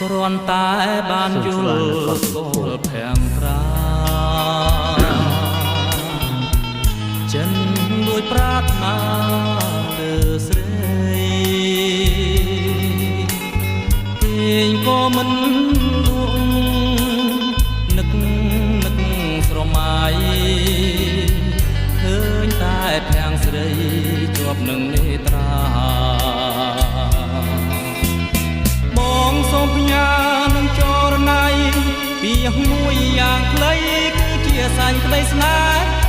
គ្រាន់តែបានយល់ស្គាល់ភាំងប្រាចិនដូចប្រាថ្នាលើស្រីគេងក៏មិនលួងនឹកស្រមៃឃើញតែភាំងស្រីជាប់នឹងនេត្រាបងសូមផ្ញើនឹងចរណៃពីមួយយ៉ាងខ្លីគឺជាសាញ់ក្តីស្នេហ៍